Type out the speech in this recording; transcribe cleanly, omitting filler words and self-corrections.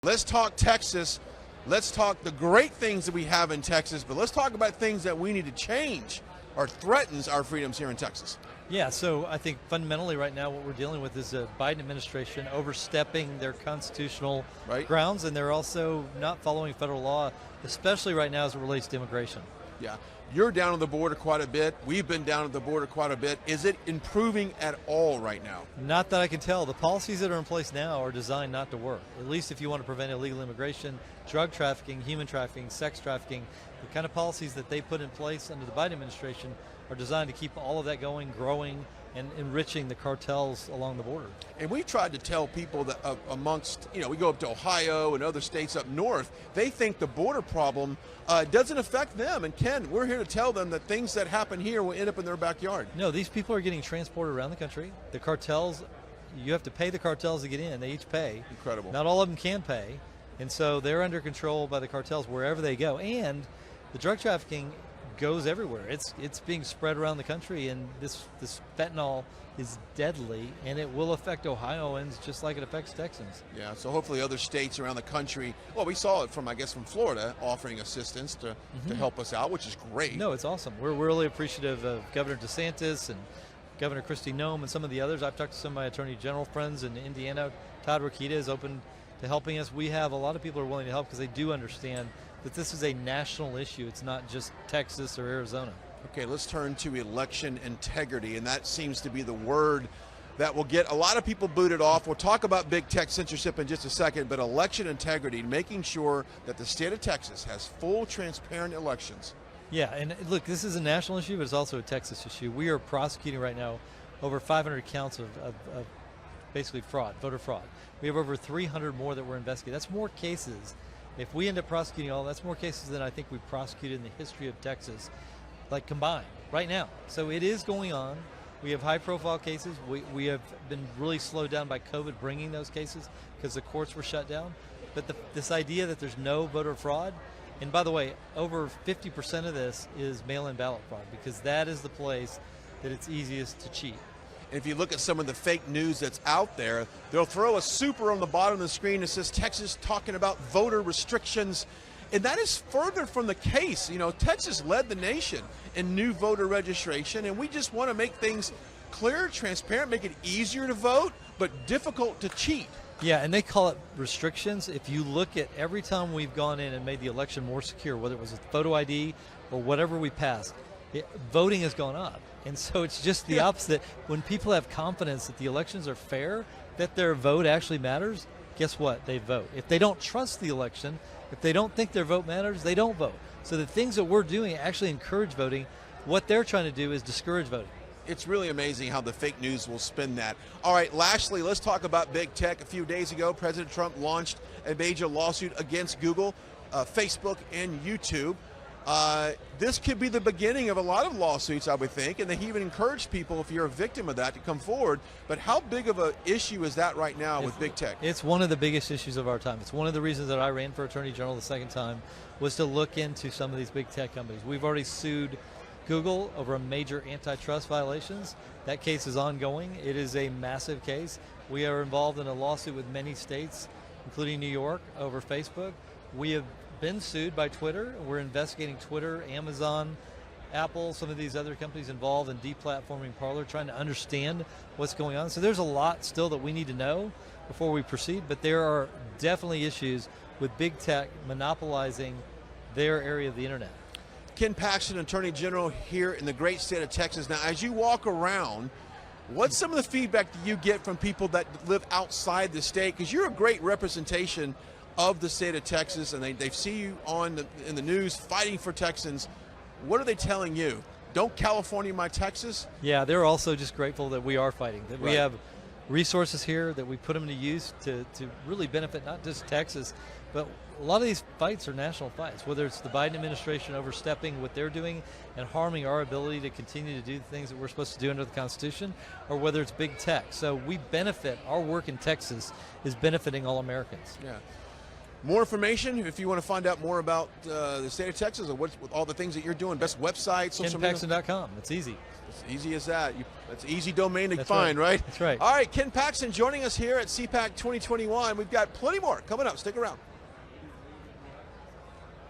Let's talk Texas. Let's talk the great things that we have in Texas, but let's talk about things that we need to change or threatens our freedoms here in Texas. Yeah, so I think fundamentally right now what we're dealing with is a Biden administration overstepping their constitutional grounds, and they're also not following federal law, especially right now as it relates to immigration. Yeah, you're down on the border quite a bit. We've been down at the border quite a bit. Is it improving at all right now? Not that I can tell. The policies that are in place now are designed not to work, at least if you want to prevent illegal immigration, drug trafficking, human trafficking, sex trafficking. The kind of policies that they put in place under the Biden administration are designed to keep all of that going, growing, and enriching the cartels along the border. And we've tried to tell people that amongst, we go up to Ohio and other states up north, they think the border problem doesn't affect them. And Ken, we're here to tell them that things that happen here will end up in their backyard. No, these people are getting transported around the country. The cartels, you have to pay the cartels to get in. They each pay. Incredible. Not all of them can pay. And so they're under control by the cartels wherever they go. And the drug trafficking goes everywhere. It's being spread around the country, and this fentanyl is deadly, and it will affect Ohioans just like it affects Texans. Yeah, so hopefully other states around the country, well, we saw it from Florida offering assistance to help us out, which is great. No, it's awesome. We're really appreciative of Governor DeSantis and Governor Kristi Noem and some of the others. I've talked to some of my Attorney General friends in Indiana. Todd Rokita is open to helping us. We have a lot of people who are willing to help because they do understand that this is a national issue. It's not just Texas or Arizona. Okay, let's turn to election integrity, and that seems to be the word that will get a lot of people booted off. We'll talk about big tech censorship in just a second, but election integrity, making sure that the state of Texas has full, transparent elections. Yeah, and look, this is a national issue, but it's also a Texas issue. We are prosecuting right now over 500 counts of basically fraud, voter fraud. We have over 300 more that we're investigating. That's more cases. If we end up prosecuting all, that's more cases than I think we've prosecuted in the history of Texas, like combined, right now. So it is going on. We have high-profile cases. We have been really slowed down by COVID bringing those cases because the courts were shut down. But this idea that there's no voter fraud, and by the way, over 50% of this is mail-in ballot fraud because that is the place that it's easiest to cheat. And if you look at some of the fake news that's out there, they'll throw a super on the bottom of the screen that says Texas talking about voter restrictions. And that is further from the case. Texas led the nation in new voter registration, and we just want to make things clear, transparent, make it easier to vote, but difficult to cheat. Yeah, and they call it restrictions. If you look at every time we've gone in and made the election more secure, whether it was a photo ID or whatever we passed, voting has gone up. And so it's just the opposite. When people have confidence that the elections are fair, that their vote actually matters, guess what? They vote. If they don't trust the election, if they don't think their vote matters, they don't vote. So the things that we're doing actually encourage voting. What they're trying to do is discourage voting. It's really amazing how the fake news will spin that. All right, lastly, let's talk about big tech. A few days ago, President Trump launched a major lawsuit against Google, Facebook, and YouTube. This could be the beginning of a lot of lawsuits, I would think, and they even encourage people, if you're a victim of that, to come forward. But how big of an issue is that right now with big tech? It's one of the biggest issues of our time. It's one of the reasons that I ran for Attorney General the second time, was to look into some of these big tech companies. We've already sued Google over major antitrust violations. That case is ongoing. It is a massive case. We are involved in a lawsuit with many states, including New York, over Facebook. We have been sued by Twitter. We're investigating Twitter, Amazon, Apple, some of these other companies involved in deplatforming Parler, trying to understand what's going on. So there's a lot still that we need to know before we proceed, but there are definitely issues with big tech monopolizing their area of the internet. Ken Paxton, Attorney General here in the great state of Texas. Now, as you walk around, what's some of the feedback that you get from people that live outside the state? Because you're a great representation of the state of Texas, and they see you in the news fighting for Texans. What are they telling you? Don't California my Texas? Yeah, they're also just grateful that we are fighting, that we have resources here, that we put them to use to really benefit not just Texas, but a lot of these fights are national fights, whether it's the Biden administration overstepping what they're doing and harming our ability to continue to do the things that we're supposed to do under the Constitution, or whether it's big tech. So we benefit, our work in Texas is benefiting all Americans. Yeah. More information if you want to find out more about the state of Texas and with all the things that you're doing. Best website, social media. KenPaxton.com. It's easy. As easy as that. That's an easy domain to That's find, right? That's right. All right, Ken Paxton joining us here at CPAC 2021. We've got plenty more coming up. Stick around.